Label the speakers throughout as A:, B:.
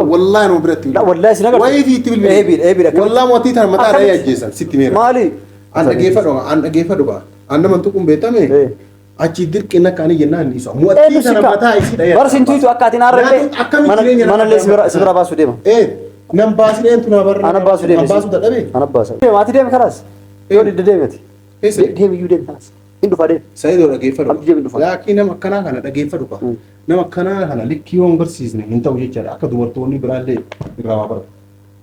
A: والله أنا بريت
B: لا والله سنقول
A: ويفي تبل والله ما تيتها متى رأي جيسان ست ميرا
B: مالي
A: أنا جيفا دوغا أنا من تكون بيتامي أشي ديرك إنك أنا جنان نيسا موتي أنا متى يصير أيه
B: برس أنتوا أكادين عرفة من اللي سبرا باسو ديما
A: إيه نم باسي أنت نابر
B: أنا باسو ديما
A: باسو تدري
B: أنا باسو ما تديم خلاص يودي ديمتي ديم يودي خلاص إندو فادي
A: سيد ولا جيفا لكن نم كنا كنا جيفا دوغا نم كنا كنا لكيون برسيزني أنت وجه جرا أكيد ورطوني برالي برا بر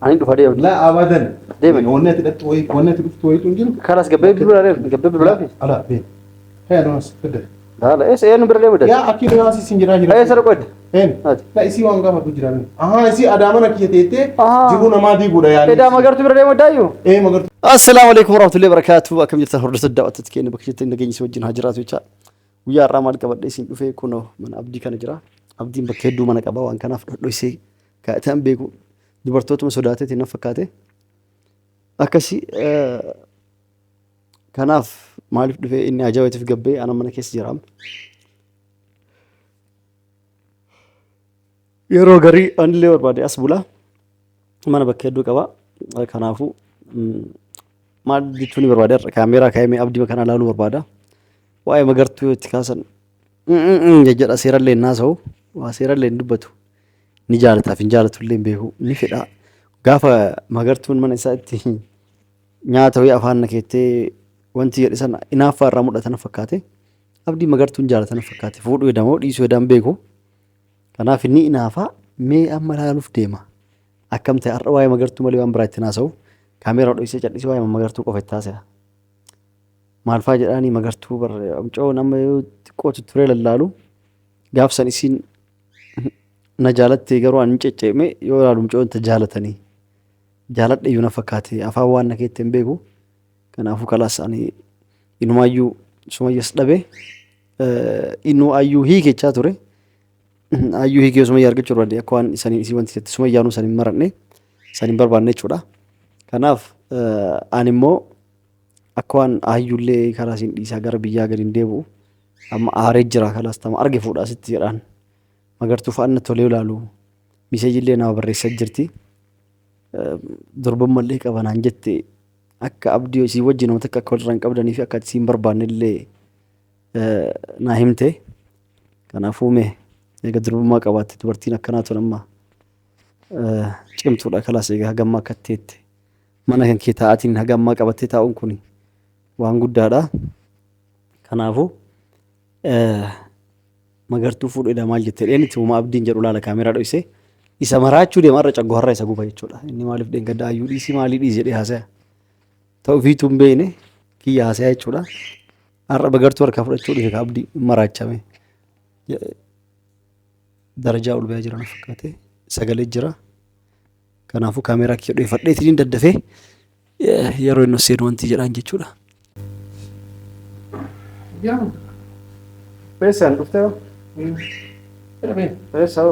B: أنا إندو فادي
A: لا أبدا
B: ديما
A: ونة تدتوي ونة تدتوي تنجيل
B: خلاص قبل بلا
A: لا بيه هي ناس كده
B: لا إيش إيه نبرة وده
A: يا أكيد ناس سنجرا جرا
B: إيه سر قد
A: هن لا إسي وانغا ما تجرا إسي أدامنا كي تيتة جبنا ما دي بودا يعني
B: إذا ما قررت برا وده يو
A: إيه ما قررت
B: السلام عليكم ورحمة الله وبركاته أكمل تهرد الدعوة تتكين بكشة نجني سوجين هجرات ويشا ويا رامال كبر ليسين وفي كونه من عبدي كان جرا عبدي بكيدو من كبا وان كان أفضل ليسي كأتم بيكو دبرتوت مسوداته تنفكاته أكسي كناف مالف دفع إني أجاوت في قبي أنا من كيس جرام يرو غري أن لي وربادي أسبولا ما نبكيدو كبا كنافو ما ديتوني بربادي كاميرا كايمي أبدي مكان لالو بربادا واي مغرتو تكاسن ججر أسير اللي الناس هو وأسير اللي ندبتو نجالتا فنجالتو اللي بيهو نفدا غافا مغرتون من إساتي nyaata wayii afaan nakeettee wanti jedhisan inaaffaa irraa mul'atan fakkaate abdii magartuun jaalatan fakkaate fuudhuu edamoo dhiisuu edaan beeku kanaaf inni inaafaa mee amma laaluuf deema akkam ta'e har'a waa'ee magartuu malee waan biraa itti naasa'u kaameeraa dhoksee callisee waa'ee magartuu qofa itti haasa'e maal fa'aa jedhaanii magartuu amcoo nama xiqqootu turee lallaalu gaafsan isiin na jaalattee garuu ani cecceeme yoo laalu amcoo inta jaalatanii jaaladhe iyyuu na fakkaate afaan waan nakeetti hin beeku kanaafuu kalaas ani inumaayyuu sumayyas dhabe inuu ayyuu hiikechaa ture ayyuu hiikee sumayyaa argachuu barbaade akka waan isanii isii wanti jetti sumayyaanuu saniin maranne saniin barbaanne jechuudha kanaaf ani immoo akka waan ayyuullee kalaasiin dhiisaa gara biyyaa gadi hin deebi'u amma aaree jira kalaas tama arge fuudhaa sitti jedhaan magartuu fa'aanna tolee ilaalu miseejillee nama barreessaa jirti. Durban mallee qabanaan jette akka abdii isii wajjin namatti akka walirraan qabdanii fi akka isiin barbaannellee naa himte kanaafuu mee eega durbummaa qabaatte dubartiin akkanaa tun amma cimtuudha kalaas eega hagammaa akka teette mana kan kee taa'atiin hagammaa qabattee taa'uun kun waan guddaadha kanaafuu magartuu fuudhedha maal jettee dheenitti uumaa abdiin jedhu laala kaameeraa dhoksee isa maraachuu deema irra caggoharra isa guba jechuudha inni maaliif dheengadda ayyuu dhiisii maalii dhiis jedhee haasaya ta'u fiituu hin beekne kiyya haasaya jechuudha har'a magartuu harkaa fudhachuu dhufe ka abdii maraachame darajaa ol ba'aa jiran fakkaate sagalee jira kanaafuu kaameeraa kiyya dhoofadheetiin daddafee yeroo inni seenu wanti jedhaan jechuudha. Pesan dhuftee pesan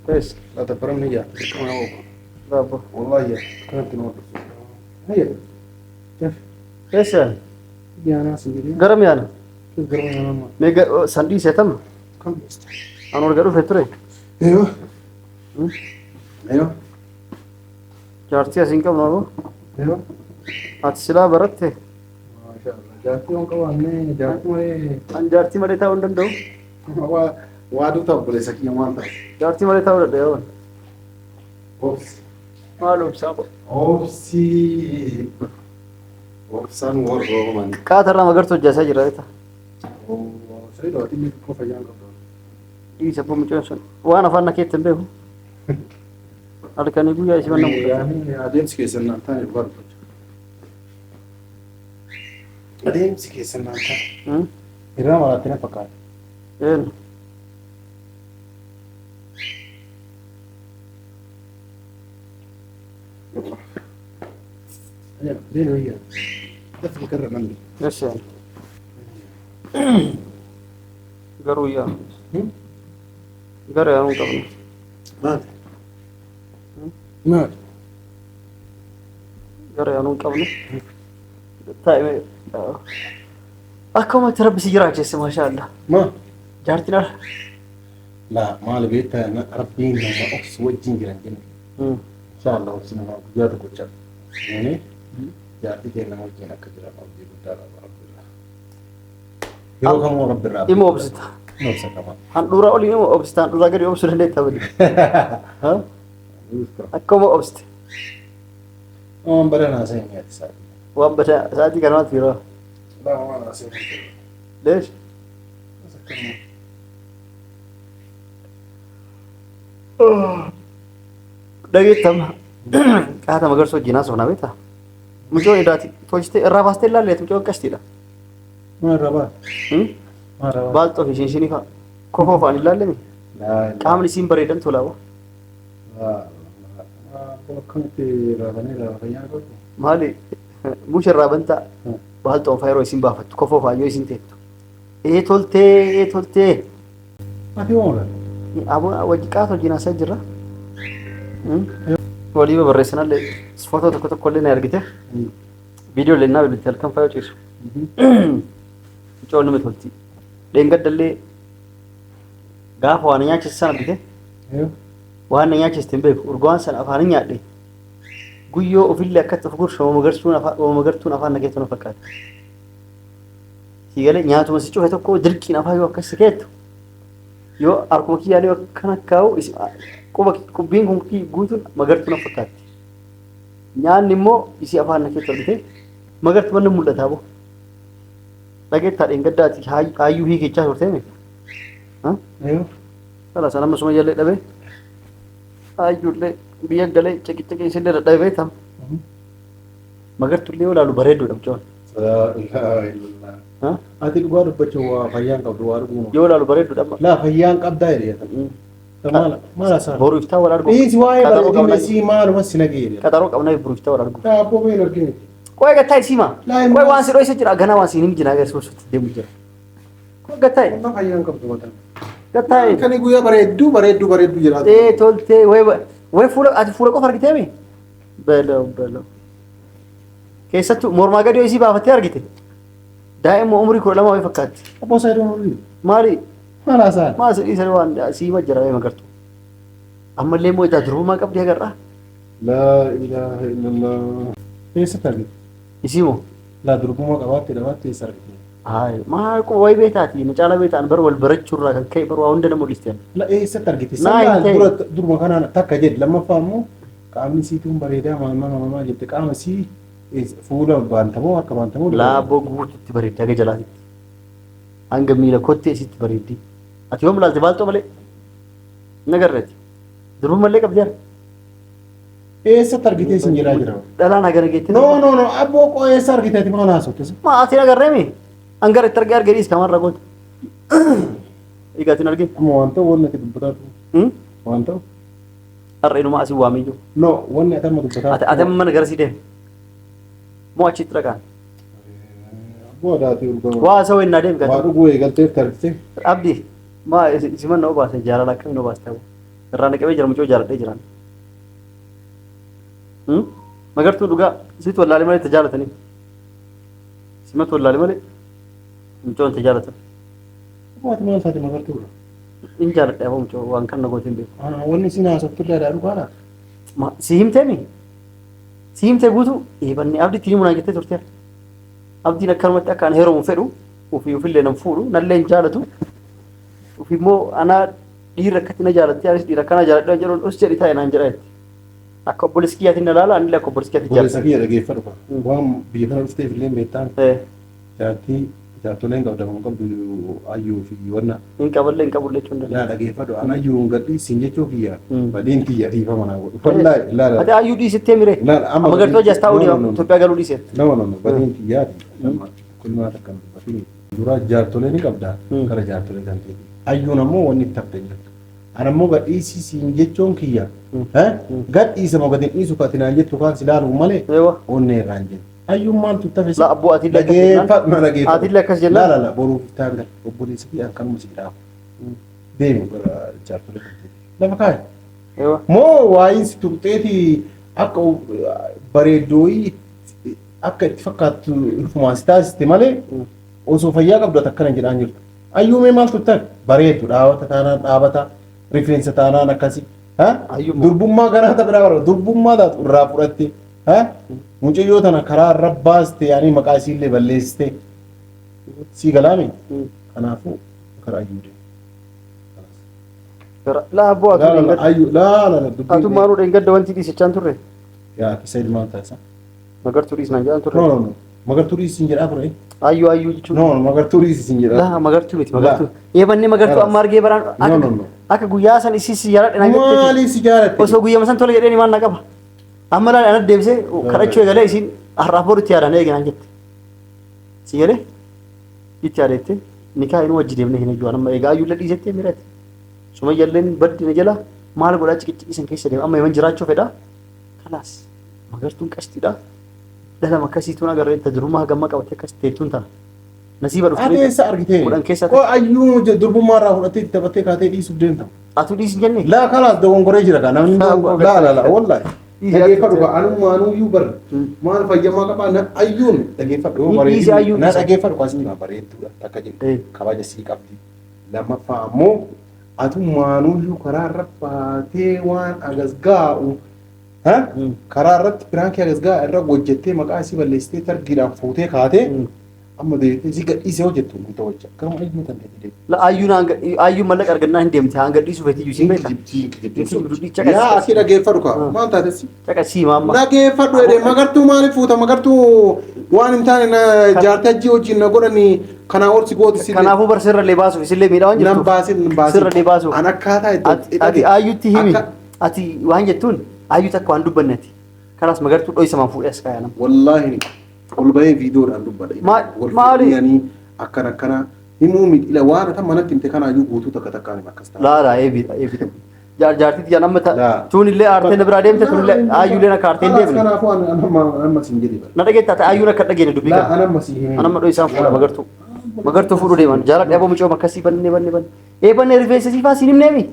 B: بس
A: لا تفرمني يا
B: بابا
A: والله يا كانت نور هي
B: كيف ايش
A: يا ناس
B: قرم يا انا
A: كيف قرم يا ماما
B: ميجا ساندي سيتم
A: كم
B: انا ورغلو فتري
A: ايوه ايوه
B: جارتي اسينكم نو
A: ايوه
B: اتسلا برت
A: ما شاء الله جارتي उनको हमने جارتي मरे
B: अन جارتي मरे था उंडन दो
A: वादू था बोले सकी मान था
B: جارتي मरे था उंडन दो
A: ओप्स
B: मालूम साहब
A: ओप्सी ओप्सन और रोमन
B: का थरा मगर तो जैसा जरा था
A: ओ सही रोटी में को फजान कर
B: ये सब मुझे सुन وانا فانا كيف تنبه هذا كان يقول يا شباب
A: يعني ادين سكي سنان ثاني برضه ادين سكي سنان ثاني इरा वाला तेरा पका
B: ايه
A: بين وياه دفع مكرر مني
B: ايش يعني قرويا قرا يوم قبل
A: ما
B: قرا يوم قبل طيب اكو ما تربي سيراك ما شاء الله
A: ما
B: جارتنا
A: لا ما لقيت أنا ربي لما أقص وجهي جرا جن إن شاء الله وسمع جاد كوتشر يعني جاتي كنا وجهنا كجرا ربي بدار رب الله يو كم رب الرب
B: إمو أبسط
A: نفس كمان
B: handhuura olii immoo obstaan dhuraa gadi obsuu dandeetta bali. Akkuma obste.
A: waan badanaa seenyaati isaati
B: Waan bada sa'aatii kanatti yeroo.
A: waan seenyaati
B: Lees. Dhageettama. Qaata magarsoo jinaa soonaa beektaa? Mucoo idaati tolchitee irraa baastee ilaalleetu mucoo akkasiidha.
A: maal rabaa
B: Baalxoo fi shinshinii fa'a. Kofoo fa'aan ilaallemi. Qaamni isiin bareedan tolaa waa.
A: akkamitti raafanii raafayyaa godhu
B: Maali musha irraa bantaa baalxoon fa'aa yeroo isiin baafattu kofoo fa'aa yoo isiin teettu. Toltee toltee.
A: ati oolan
B: Wajji qaata hojii naasaa jirra. Walii barreessanallee footoo tokko tokko illee na argite. Viidiyoo illee naa bilbilte halkan fa'aa yoo ciisu. Mucoo nama tolti. Dheengaddallee gaafa waan nyaachise sana bite. Waan nyaachiste hin beeku urgaan sana afaan nyaadhe. Guyyoo ofillee akkatti of gursha magartuun afaan nageetu na fakkaata. Siigalee nyaatuma si cufe tokko dirqiin afaan yoo akkas keettu. Yoo harkuma kiyyaalee akkana kaa'u qubbiin kun guutuun magartuu na fakkaatti. Nyaanni immoo isii afaan nageetu argite magartuu manni mul'ataa boo. Dhageettaa dheengaddaati hayyuu hiikechaa turteemi. Kala sana masuma jallee dhabee hayyuullee biyya galee ciqiccaqee isillee dadhabee tam. Magartuullee yoo ilaalu bareedduudha mucoon.
A: ati dhugaa dubbachuu waa fayyaan qabdu waa arguu
B: Yoo ilaalu bareedduudha.
A: laa fayyaan qabdaa jedhee maal asaa
B: Boruu iftaa wal arguu.
A: dhiisi waa'ee bareedina sii maaluma si nageedha
B: Qaxaroo qabnaa boruu iftaa wal arguu.
A: daabboo been arginu
B: Qoy gattaa isiima. Qoy waan si dhoysa jira ganaa waan si hin jina agarsiisuutti deemu jira. Qoy gattaa.
A: amma fayyaan qabdu watan
B: Gattaa.
A: kan guyyaa bareedduu jiraatu
B: Toltee way fuula ati fuula qofa argitee mi? Beloo. Keessattuu mormaa gadi isii baafattee argite. Daa'immoo umurii 12 way fakkaatti.
A: abboo isaa iddoon
B: Maali?
A: maal asaan
B: Maal isa waan siima jira way magartu. Ammallee immoo itti durumaa qabdi agarra.
A: laa ilaaha illallah eessatti argite
B: Isiimoo.
A: laa durbuma qabaattee dhabaatti eessa argite
B: Hai, maal ko way beetaati macaala beetaan bar wal barachuurraa kan ka'e bar waa hunda nama mul'isteen.
A: la eessatti argite
B: Naa hin ta'e.
A: dura duruma kanaan takka jedhe lammaffaa immoo qaamni siituun bareedaa maama jette qaama sii fuula baantamoo harka baantamoo
B: Laaboo guutuutti bareeddi haga jalaatitti. Hanga miila kottee isitti bareeddi. Ati yoom ilaalte baalxoo malee? Nagarreeti. Duruma malee qabdi yaa.
A: eessatti argitee sin jedhaa jira
B: Dhalaan hagana geetti.
A: no abboo qoo eessa argitee ati maal haasofte
B: Ma ati nagarreemi? Angara itti argaa arganii iskamarra goota. Igaatiin argin.
A: amma waan ta'u wanni ati dubbataa waan ta'u
B: Har'a inumaa asii waamee jiru.
A: no wanni ati amma dubbataa
B: Ati amma mana garasii deemi. Moo achitti dhaqaan.
A: abboo adaatii urgaa
B: Waa isa wayinnaa deemi
A: waa
B: gata.
A: dhuguu eegalteetti argite
B: Abdi maa isiman na obaase jaalala akkamii na obaase ta'u. Irraa naqabee jira mucoo jaaladhee jiran. Magartuu dhugaa sitti wallaalee malee itti jaalatanii. Simatti wallaalee malee mucoon itti jaalatan.
A: abboo ati maal taate magartuudha
B: In jaaladha yaa mucoo waan kan na goote hin beeku.
A: wanni sin haasoftu illee dhugaadha
B: Si himtee mi? Si himtee guutuu eebanni abdi ittiin himunaa jettee turte. Abdiin akkanumatti akka an heerumu fedhu ofillee nan fuudhu nallee hin jaalatu. Immoo anaa dhiirri akkatti na jaalattee anis dhiira akkana jaaladha jedhuun dhus jedhi taa'e naan jedha jetti. Akka obboleessi kiyyaatiin na ilaala anillee akka obboleessi kiyyaatti
A: boleessa
B: jaalladha.
A: kiyya dhageeffadhu waan biyya kana dhufteef illee beektaan jaartoleen qabdamu qabdu ayyuu fi wanna
B: Hin qaballee hin qabullee jechuun danda'a.
A: yaa dhageeffadhu an ayyuu gadhii sin jechuu kiyya badiin kiyya dhiifa manaa godhu wallaahi laala
B: Ati ayyuu dhiisettee miree? Amma gartoo jastaa oduu Itoophiyaa galuu dhiisetti.
A: nama badiin kiyyaati kun maata kan dubbatin dura jaartolee ni qabda gara jaartolee kan ta'e ayyuun ammoo wanni itti hafte jirtu an ammoo gadhiisii siin jechuun kiyya gadhiisa moo gadhiin dhiisu kaati naan jettu kaan si laalu malee
B: Eewa.
A: onnee irraan jenna ayyuun maaltu itti hafe
B: La abboo ati illee akkas jennaan. Ati illee akkas jennaan.
A: laala boruuf itti hanga obboleessa fi akkanuma si dhaabu deemu gara jaartolee kan ta'e lafa kaaya.
B: Eewa.
A: moo waayin si tuqxeeti akka bareeddooyi akka itti fakkaattu ifumaa si taasiste malee osoo fayyaa qabdu ati akkana jedhaan jirtu Ayyuumee maaltu ta'e bareedu dhaabata taanaan dhaabata rifeensa taanaan akkasi. Durbummaa garaa ta'e biraa bara durbummaa taatu irraa fudhatte. Mucayyoo tana karaa irra baaste yaani maqaa isiillee balleessite. Si galaame. Kanaafuu karaa ayyuu deemu.
B: Laa abboo
A: ayyuu laa
B: atu maanuu dheengadda wanti dhiisichaan turre.
A: Yaa kisa ilmaan taasisan.
B: Magartuu dhiisnaan jedhan turre.
A: No. Magartuu dhiisin jedhaa ture.
B: Ayyuu jechuudha.
A: No magartuu dhiisin jedhaa.
B: Laa magartuu miti magartuu. Eebanni magartuu amma argee baraan.
A: No.
B: Akka guyyaa san isii si jaaladhe naan jettee.
A: Maaliif si jaalatte?
B: Osoo guyyaa san tole jedheen maal na qaba. Amma laa ana deebisee kadhachuu eegalee isiin har'aaf boru itti yaadaan eege naan jette. Si galee itti yaadeette nikaa inni wajji deemnee hin eeyyuu amma eegaa ayyuu dhiisettee mirate. Sumayyaleen baddi na jala maal godhaa ciqiciisan keessa deema amma yeman jiraachuu fedha. Kalaas magartuun qashtiidha. Dhalama akkasiituun agarree tajrumaa gamma qabattee akkas teettuun ta'a. Nasiiba dhufte.
A: Adeessa argitee.
B: Kudhan keessa.
A: Koo ayyuu durbummaa irraa fudhattee itti taphattee kaatee dhiisuuf deemta.
B: Atu dhiisin jenne.
A: Laa kalaas dogongoree jira kan namni laa wallaahi. Dhageeffadhu ka anumaanuu iyyuu bar maal fayyamaa qabaa na ayyuun dhageeffadhu bareedu na dhageeffadhu kaasni maa bareedduudha akka jedhu kabaja sii qabdi. Lammaffaa ammoo atumaanuu iyyuu karaa irra baatee waan agasgaa'u karaa irratti piraankii agasgaa'u irra hojjettee maqaa isii balleessitee targiidhaan fuutee kaatee amma deemtee si gadhiisee hojjettu hin ta'u jecha akkama ayyuu tan ta'e.
B: La ayyuun mallaqa argannaa hin deemte hanga dhiisuu feetii iyyuu siin beekta.
A: Yaa asii dhageeffadhu ka maal taatesi.
B: Caqasii maamma.
A: Dhageeffadhu jedhee magartuu maaliif fuuta magartuu waan hin taane jaartii ajjii wajjin na godhanii kanaa ol si gooti si.
B: Kanaafuu bar sirra illee baasuuf isillee miidhaa waan jirtuuf.
A: Nan baasin.
B: Sirra illee baasuuf.
A: An akkaataa itti.
B: Ati ayyuutti himi. Ati waan jettuun ayyuu takka waan dubbannati. Kanaas magartuu dho'isamaan fuudhee as kaayana.
A: Wallaahi ol bahee viidiyoodhaan dubbadha.
B: Maali?
A: Akkana himuu miidhila waan ata manatti himte kanaayyuu guutuu takkaan akkas ta'a.
B: Laa eebita. Jaartiitti jaan amma tuun illee aarteen biraa deemte tuun illee ayyuuleen akka aarteen deemne.
A: Kanaafuu amma siin jedhi bara.
B: Na dhageetta ayyuun akka dhageene dubbii
A: kana. Laa anamma siin himee.
B: Anamma dho'isaan fuudha magartuu. Magartuu fuudhuu deeman jaaladha aboo mucoo makkasii banne. Eebanne rifeensa siifaa siin himneemi.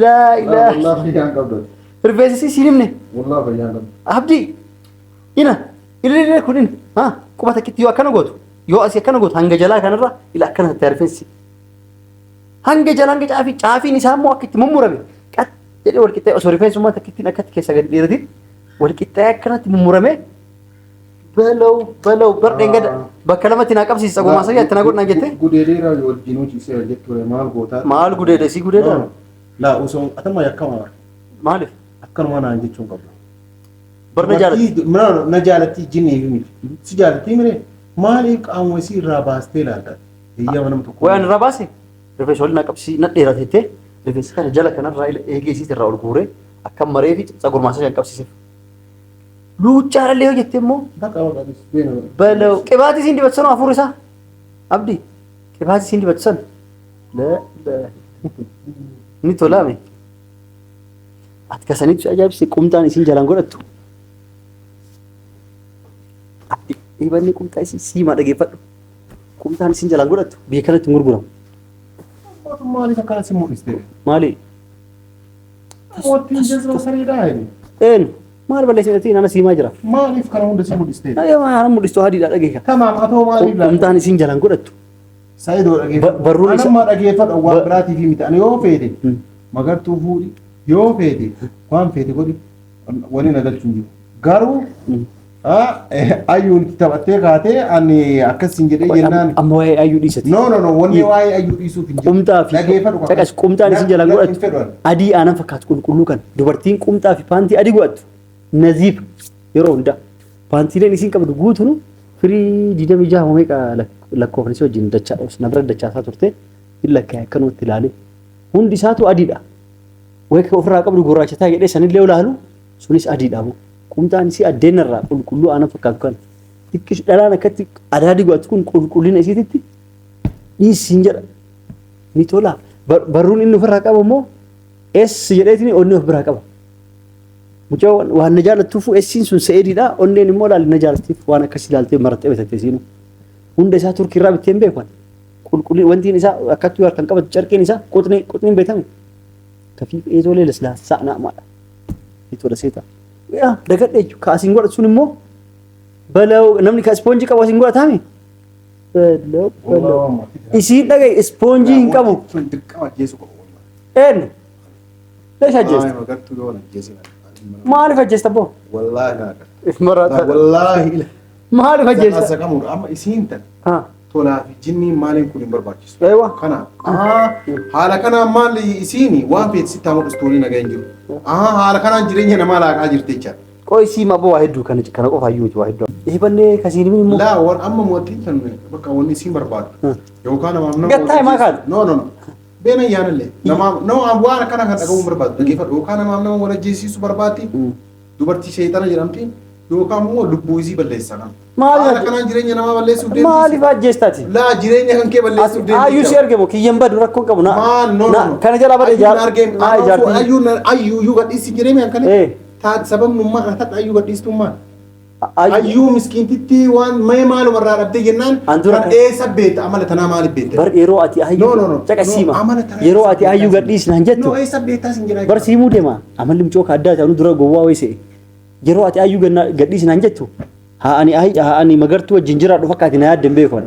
B: Laa ilaa.
A: Wallaahi fayyaan qabdu.
B: Rifeensa siin himne.
A: Wallaahi fayyaan qabdu.
B: Abdii ina illee kunin quba takkitti yoo akkana gootu yoo asii akkana gootu hanga jalaa kanarra ila akkana tattee rifeensi. Hanga jala hanga caafiin isaa immoo akka itti mummurame qat jedhee wal qixxee osoo rifeensummaa takkittiin akkatti keessa gadi dheeratiin wal qixxee akkanatti mummurame balaw bardeen gada bakka lamatti naa qabsiisa gumaa sadii atti naa godhana jettee.
A: Gudeedeera wajjin hojii jechuudha maal gootaa.
B: Maal gudeede si gudeeda.
A: Laa osoo atama yakkama.
B: Maaliif?
A: Akkanuma naan jechuun qabda.
B: Barna jaalatti.
A: Na jaalatti jinnii himi. Si jaalatti mire maaliif qaama isii irraa baastee laata? Hiyyaa nama tokko.
B: Waan irraa baase? Rifeensa waliin qabsii na dheeratettee rifeensa kana jala kanarraa eegee isiit irraa ol guuree akka maree fi sagurmaasa shan qabsiiseef. Luuccaallee yoo jettee immoo balaw qibaatii siin dibatsan hafuura isaa abdii qibaatii siin dibatsan ni tolaame. Ati kasanitti ajaa'ibsi qumtaan isiin jalaan godhattu. Dhiibanni qumtaa isiin siimaa dhageeffadhu. Qumtaan isiin jalaan godhattu biyya kanatti hin gurguramu.
A: Maaliif akkana si mul'iste?
B: Maali?
A: Mootiin jazba sariidhaa hin.
B: Maal balleessinetti nana siimaa jira.
A: Maaliif kana hunda si mul'iste?
B: Ana mul'istu hadiidha dhageeka.
A: Tamaam atoo maaliif laata?
B: Qumtaan isiin jalaan godhattu.
A: Saayidoo dhageeffadhu. Barruun isa. Anamma dhageeffadhu waan biraatii fi miti. Ani yoo feete magartuu fuudhi yoo feete waan feete godhi waliin agalchuun jiru. Garuu ayyuun taphattee kaatee ani akkasiin jedhee jennaan.
B: Amma waa'ee ayyuu dhiisati.
A: No wanni waa'ee ayyuu dhiisuuf hin jiru.
B: Qumxaa fi caqas qumxaan isin jalaan godhattu adii aanan fakkaatu qulqulluu kan dubartiin qumxaa fi paantii adii godhattu naziif yeroo hunda paantiileen isin qabdu guutuun firii 26 meeqa lakkoofnisii wajjin na bira dachaasaa turte hin lakkaa'e akkanumatti ilaalee hundi isaatu adiidha. Wayka ofirraa qabdu gurraachataa jedhee sanillee olaalu sunis adiidha. Qumxaan isii addeenarraa qulqulluu aanan fakkaatu kan xiqqishu dhalaan akkatti adaadii godhatu kun qulqullina isiititti dhiisiin jedha ni tola. Barruun inni ofirraa qabu immoo es jedheetiin onni of biraa qaba. Mucaa waan na jaalattuuf essiin sun se'eediidha. Onneen immoo laali na jaalattiif waan akkasii ilaaltee marattee bitattee siinu. Hunda isaa turkiirraa bittee hin beekan. Qulqullina wantiin isaa akkattuu harkaan qabatu carqeen isaa quxniin beekame. Kafii eezolee laslaasaa naamaadha. Ni tola seeta. Dagadhe kaasiin godhatu sun immoo balaw namni ka ispoonjii qabu asiin godhataami Isiin dhagaye ispoonjii hin qabu. Eenyu? Leesha ajjeesta. Maaliif ajjeesta boo?
A: Wallaahi.
B: Maaliif ajjeesta?
A: Amma isiin tan tolaa fi jinniin maaliin kun hin barbaachisu. Kanaaf haala kanaan maali isiini waan feeti sitti hamu istoorii nagaa hin jiru. Haala kanaan jireenya namaa laaqaa jirti jecha.
B: Qoy sii ma boo waa hedduu kana qofa iyyuu miti waa hedduu. Eebannee kasiin immoo.
A: Laa waan amma mootii kan bakka wanni isiin barbaadu. Yookaan namaaf nama.
B: Gattaa himaa kaatu.
A: No. Beena yaanallee nama waan akkana kan dhagahuun barbaadu dhaggeeffadhu yookaan namaaf nama wal ajjeesisu barbaaddi dubartii sheexana jedhamti yookaan immoo lubbuu isii balleessa kan. Haala kanaan jireenya namaa balleessuuf deemti.
B: Maaliif ajjeestaati?
A: Laa jireenya kan kee balleessuuf deemti.
B: Ayyuu si argamu kiyyan badu rakkoon qabu na.
A: No.
B: Kana jala bade
A: ayyuu gadhiisi jireenya kan taat sababnummaa hatat ayyuu gadhiistummaa. Ayyuu miskiintitti waan mee maalumarraa dhabdee jennaan kan eessa beekta amala tanaa maaliif beekta?
B: Bar yeroo ati ayyuu caqasiima yeroo ati ayyuu gadhiisnaan jettu
A: eessa beektaa sin jedhaa
B: bar siimuu deema amalli mucooka addaa ta'u dura gowwaa wayise yeroo ati ayyuu gadhiisnaan jettu haa ani magartuu wajjin jiraadhu fakkaati na yaaddan beekon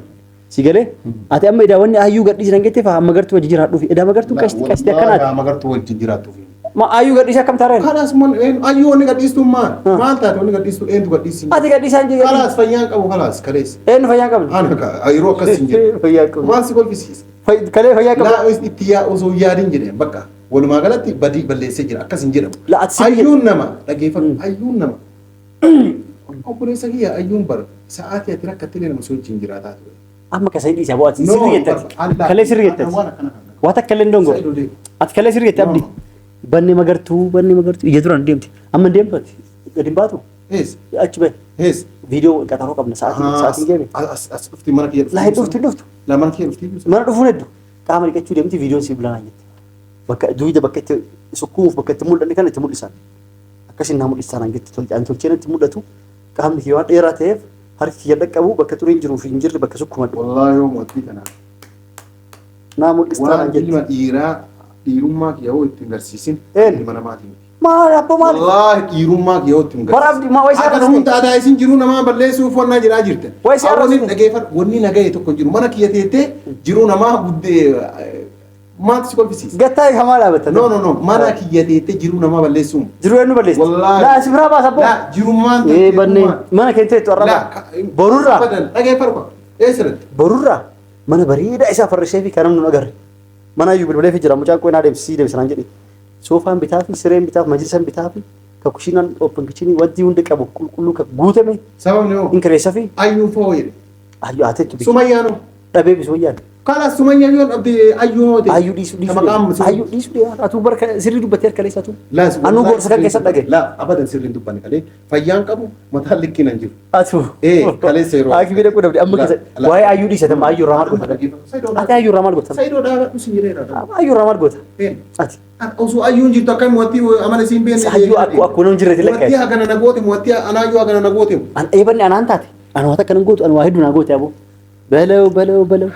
B: si galee ati amma idaa wanni ayyuu gadhiisnaan jetteef haa magartuu wajjin jiraadhuuf idaa magartuu qasti akkanaati
A: magartuu wajjin jiraadhuuf
B: ma ayyuu gadhiisa akkam taareen
A: kanas mon ayyuu wanni gadhiistu maal taate wanni gadhiistu eentu gadhiisi
B: ati gadhiisaan jee
A: kalas fayyaan qabu kalas kalees
B: eenyu fayyaan qabu
A: ana yeroo akkas hin jedhu
B: fayyaan qabu
A: maal si kolfisiisa
B: kalee fayyaan qabu
A: laa itti yaa osoo yaadin jedheen bakka walumaa galatti badii balleessee jira akkas hin jedhamu
B: la ati
A: ayyuun nama dhageeffatu ayyuun nama obboleessa kiyya ayyuun bara sa'aatii ati rakkattee nama soo wajjin jiraataa ture
B: amma kasai dhiisa boo ati sirri jettati kalee sirri jettati waa takka illee ndongo ati kalee sirri jettati abdii banni magartuu ija duraan deemti amma deemtu gadi hin baatu achi bahe viidiyoo qaxaroo qabna sa'aatiin geeme
A: as dhufti mana kiyya
B: laa dhuftu
A: la mana kiyya dhufti
B: mana dhufuun hedduu qaama dhiqachuu deemti viidiyoon siif bilanaa jette bakka duwida bakka itti sukkuumuuf bakka itti mul'anne kan itti mul'isan akkasin naa mul'isan jette tolcheen itti mul'atu qaamni kiyya waan dheeraa ta'eef harki kiyya dhaqqabu bakka xuriin jiruu fi hin jirre bakka sukkuuma
A: wallaahi yoo mootii kanaa
B: naa mul'istaan
A: jette waan dhiiraa dhiirummaa kiyya hoo ittiin garsiisin ilma namaatiin
B: maal abbo maal
A: wallaahi dhiirummaa kiyya hoo ittiin
B: bara abdi maa waysaa
A: akkasumas taataa isin jiru namaa balleessuuf wannaa jiraa jirte
B: waysaa
A: wanni dhageeffadhu wanni nagaye tokko jiru mana kiyya teettee jiru namaa guddee maati si kolfisiisa
B: gattaa kamaa dhaabatan
A: no mana kiyya teettee jiru namaa balleessuun
B: jiru eenyu balleessi laa si biraa baasa abbo
A: jirummaan
B: banne mana keettee itti warra borurraa
A: dhageeffadhu eessirratti
B: borurraa mana bareedaa isaa farrishee fi kan namni agarre mana ayyuu bilbilee fi jira mucaan qoyinaa deemsisii deemsanaan jedhe soofaan bitaa fi sireen bitaa fi majlisan bitaa fi ka kushiinaan open kichinii wanti hundi qabu qulqulluu ka guutame
A: sababni hoo
B: inkireessa fi
A: ayyuu foo jedhe
B: ayyuu aateetu bi
A: sumayyaanoo
B: dhabee bisu wayyaan
A: kalas sumayyaa yoo dhabde ayyuu hoote
B: ayyuu dhiisu ayyuu dhiisu atu barka sirri dubbattee harka leessa tu
A: laas
B: anu gorsa kan keessa dhage
A: la abadan sirriin dubbanne kalee fayyaan qabu mataan likkinan jiru
B: atu
A: kalee seeroo
B: aki bida ku dabde amma keessa waa'ee ayyuu dhiisate ma ayyuu ramal gota ati ayyuu ramal gota
A: saydoo dhaabadhu si jireera
B: ayyuu ramal gota ati
A: osoo ayyuun jirtu akka mootii amala siin beenne
B: ayyuu akku nam jirre tilakka
A: mootii hagana nagoote mootii anaayyuu hagana nagoote
B: an eebanni anaan taate an waa takka nan gootu an waa hedduu naa goote abo beለው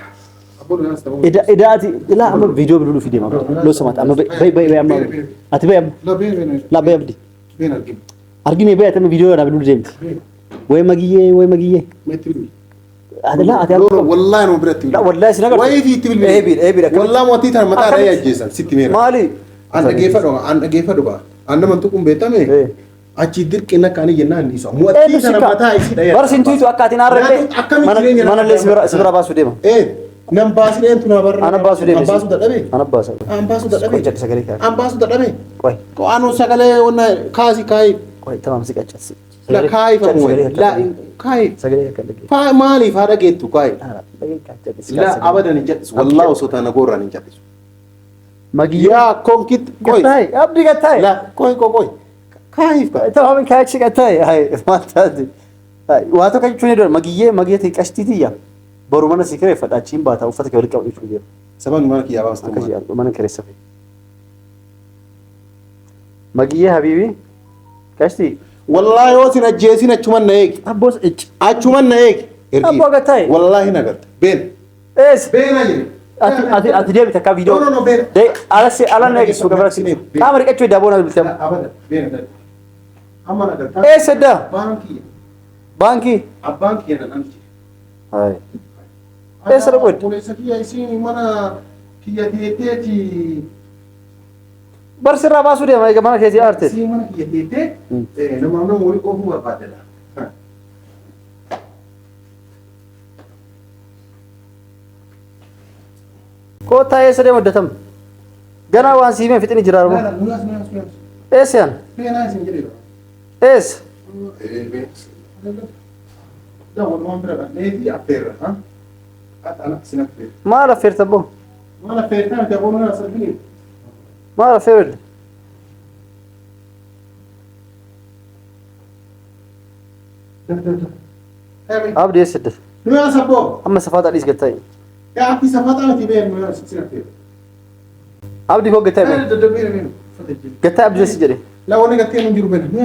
B: idaati ilaa amma viidiyoo biluu fi deema loo samaata amma bay amma ati bay amma la bay abdi argine bay atama viidiyoo na biluu deemti way magiye adala ati
A: wallahi no biratti
B: la wallahi sinaga
A: way fi tibil ebi wallahi mooti tan mata ray ajjesan sitti meera
B: maali
A: an dhageeffadhu ba an naman tuqum beetame achi dirqina kan jennaan iso mooti tan mata isi dhaya
B: bar sintuitu akkaatiin arrelle mana le sibira baasu deema
A: nam baasi deentu na barra
B: ana baasu deema
A: baasu dadhabe
B: ana baasu
A: dadhabe
B: jatti sagale ka
A: an baasu dadhabe
B: qoy
A: ko anu sagale wonna kaasi kai
B: qoy tamam siqachas
A: la kai fa mo la kai
B: sagale ka lagi
A: fa mali fa dhageettu kai la abadan jattis wallahi sota na gorran jattis magiya konkit koy
B: abdi gatay
A: la koy kai fa
B: tamam kai gatay hay matadi waa to kachuune do magiye te qashtitiya boru mana sikre fadaachiin baata uffata kee walitti qabachuu jiru
A: saban mana kiyya baastu
B: akkasi mana keessa fi magiye habibi qashti
A: wallahi wasin ajjeesin achuman na eegi
B: abbos
A: achuman na eegi
B: abbo gatay
A: wallahi nagarta ben ben ajiri
B: ati deebi takka video
A: no ben
B: de ala na eegi su gabara sini kamar qachuu daabona biltam
A: abada ben amma nagarta
B: sedda
A: banki
B: nan anti
A: hay
B: Eessa dhaqoodde?
A: Obboleessa kiyya isiin mana kiyya teetteeti.
B: Barsirraa baasuu deema egaa mana keessi aarteeti.
A: Isiin mana kiyya teettee namaaf nama walii qoofuu barbaadedha.
B: Koottaa eessa deema addatam? Ganaa waan siimee fixini jiraaruma. Eessa yan? Eessa? Maal affeerta boo? Maal affeerta? Abdii eessa dda? Amma safaata dhiis gattaa hin. Abdii koo gattaa hin. Gattaa abdii eessa jedhe?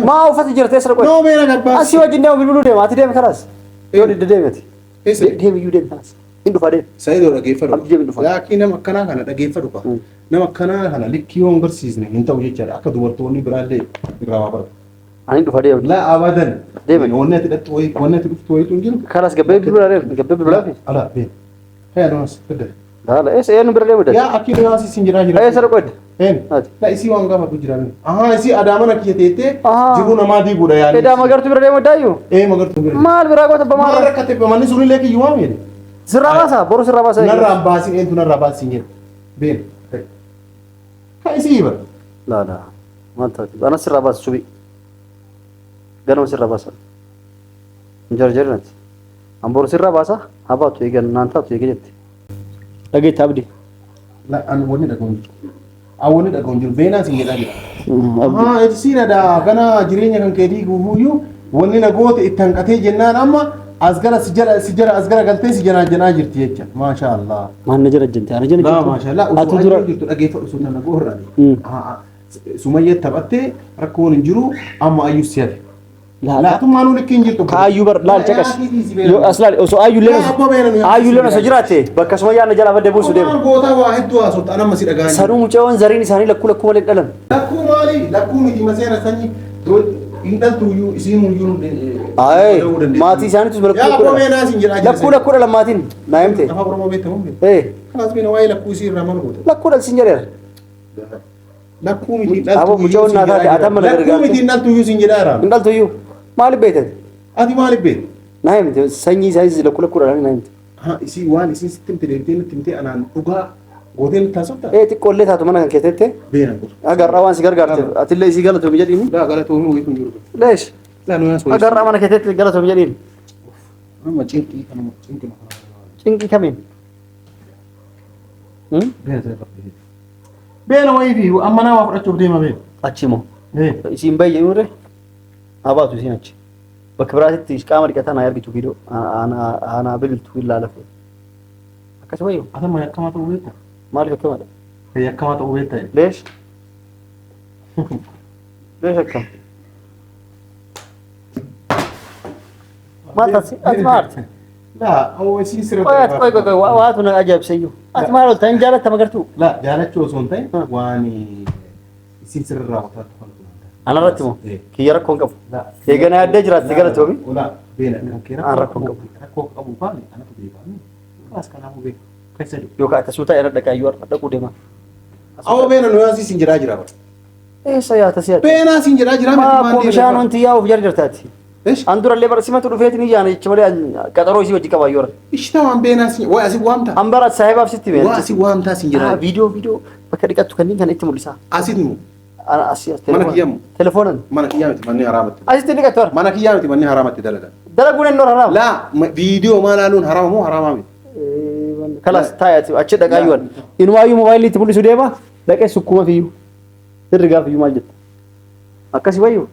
B: Maa uffata jirte eessa dhaqoodde? Asii wajjin deema bilbiluu deema ati deemi karaas. Yoo didda deemeti. Deemi iyyuu deemi karaas. Hin dhufa deemi.
A: Saayidoo dhageeffadhu.
B: Abdii deemi dhufa.
A: Laakii nama akkanaa kana dhageeffadhu qaba. Nama akkanaa kana likkii yoo hin barsiisne hin ta'u jechaadha. Akka dubartoonni biraallee irraa waa baratu.
B: Ani dhufa deema.
A: La abadan.
B: Deemi.
A: Wanni ati dhuftu wayitu hin jiru.
B: Karaas gabbee bilbilaa deemi. Gabbee bilbilaa fi.
A: Ala deemi. Hee adonas fidda.
B: Haala eessa eenyu bira deemu
A: Yaa akki dhugaas isin jiraa jira.
B: Eessa dhaqoodde?
A: La isii waan gaafatu jira. Isii adaamana kiyya teettee jiruu namaa diiguudha yaadni.
B: Edaa magartuu bira deemu daayyuu?
A: Magartuu bira.
B: Maal biraa goota bamaa?
A: Maal rakkate manni sunillee kiyyuu waan jedhe.
B: Sirraa baasaa boru sirraa baasaa.
A: Narraa baasiin eentu narraa baasiin jedhe. Been. Ka isii bara.
B: Laala maal taati? Ana sirraa baasa subii. Ganama sirraa baasa. Jarjarinati. An boru sirraa baasa haa baatu eegan naan taatu eege jette. Dhageetti abdii.
A: An wanni dhagahuun jiru. Awwanni dhagahuun jiru. Beenaa siin jedhaa jira. Isiin adaa gana jireenya kan keetii guutuuyyuu wanni nagoota itti hanqatee jennaan amma as gara si jala as gara galtee si janaa jirti jecha. Maasha Allah.
B: Maanna jala jente ana jala
A: jente. Maasha Allah. Atu dura jirtu dhageeffadhu sun nagoo irraani. Sumayyee taphattee rakkoon hin jiru amma ayyuu si hale. Laatu maanuu likkiin jirtu.
B: Kaayyuu bar laal caqas. Yoo aslaal osoo ayyuu leen osoo jiraate bakka sumayyaan na jala badde buusu deema.
A: Goota waa hedduu haasofta anamma si dhagaa.
B: Sanuu mucaawwan zariin isaanii lakkuu malee dhalan.
A: Lakkuu maali? Lakkuu miti maseera sanyii indaltuuyyuu isiinuyyuu.
B: Aye maatii isaaniitus lakkuu dhalan maatiin naa himte.
A: Afaan Oromoo beektamu. Kanaas bina waa'ee lakkuu isii irraa maal goota?
B: Lakkuu dhalsiin jedheera.
A: Lakkuu miti
B: Abo mucaawwan naa taate atamma na gargaarte.
A: Lakkuu miti indaltuuyyuu siin jedhaa
B: indaltuuyyuu. Maaliif beektan?
A: Ati maaliif beekta?
B: Naa himte sanyii isaanii lakkuu dhalan naa himte.
A: Isii waan isiin sitti himte deebitee nutti himtee anaan dhugaa gootee nutti haasofta?
B: Xiqqoollee taatu mana kan keessatti.
A: Beena godhu.
B: Agarraa waan si gargaarte atillee isii galatoomi jedhiini.
A: Laa galatoomii wayitu hin jiru.
B: Leesh. Agarraa mana keessatti galatoomi jedhiini.
A: Amma cinqii kanuma cinqii.
B: Cinqii kamiin?
A: Beena wayii fi amma nama fudhachuuf deema beena.
B: Achi moo? Isiin baay'ee nuure? Habaatu isiin achi. Bakka biraatitti qaama dhiqataa naa argitu viidiyoo aanaa bilbiltuu ilaala fi akkasii wayyuu.
A: Atama yakkamaa ta'uu beekta?
B: Maaliif akkamaadha?
A: Yakkamaa ta'uu beekta.
B: Leesh. Leesh akkam. Maal taasisi? Ati maal?
A: Laa isiin sirrii.
B: Qoy waatu na ajaa'ibsiyyuu. Ati maal olta hin jaalatta magartuu?
A: Laa jaalachuu osoo hin ta'in waan isiin sirrii raawwataa tuffatu.
B: Ana irratti moo? Kiyya rakkoon qabu. Eegana addee jiraatti galatoomi.
A: Ola beena kan kee
B: rakkoon qabu.
A: Rakkoo qabu faani anatu beekamu. Kaas kanaafuu beeku. Keessa jiru.
B: Yookaan akkasuu ta'e irra dhaqaayyuu dhaquu deema.
A: Awwa beena nu yaasi siin jiraa jira.
B: Eessa yaata siyaata?
A: Beena siin jiraa jira.
B: Maa ko bishaan wanti yaa'uuf jarjartaati. An durallee bara simatu dhufeeti ni yaana jecha malee qaxaroo isii wajji qabaayyuu irra.
A: Ishta waan beena siin waa asii waamta.
B: An bara saahibaaf sitti beena.
A: Waa asii waamtaa siin jiraa.
B: Viidiyoo bakka dhiqattu kanneen kan itti mul'isa.
A: Asitti mu.
B: Asii
A: Mana kiyyamu.
B: Telefoonan.
A: Mana kiyyaamiti manni haraamatti.
B: Asitti dhiqattu har'a.
A: Mana kiyyaamiti manni haraamatti dalaga.
B: Dalaguun ennoo haraama.
A: Laa viidiyoo maal haaluun haraama moo haraamaa miti?
B: Kalas taa'eeti achi dhaqaayyuu an. Inumaayyuu moobaayilii itti mul'isu deema dhaqee sukkuma fiyyuu. Hirrigaa fiyyuu maal jetta? Akkasii wayyuu.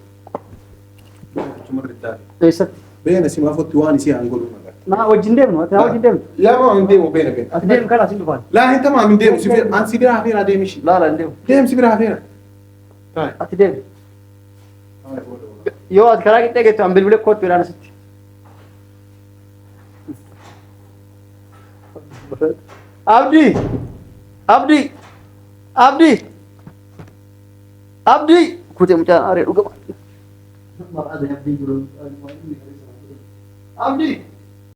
B: Eessatti?
A: Beena si maafotti waan isii hangoluu nagaa.
B: Naa wajjin deemnu ati naa wajjin deemnu.
A: Lama hin deemu beena beena.
B: Ati deemu kana asin dhufaan.
A: Laa hin tamaa hin deemu an si bira hafeera deemishi.
B: Laala hin deemu.
A: Deem si bira hafeera.
B: Ati deemu. Yoo ati karaa qixxee geettu an bilbilee kootti jedhaan asitti. Abdii! Abdii! Abdii! Abdii! Kutee mucaan aaree dhugama. Abdii!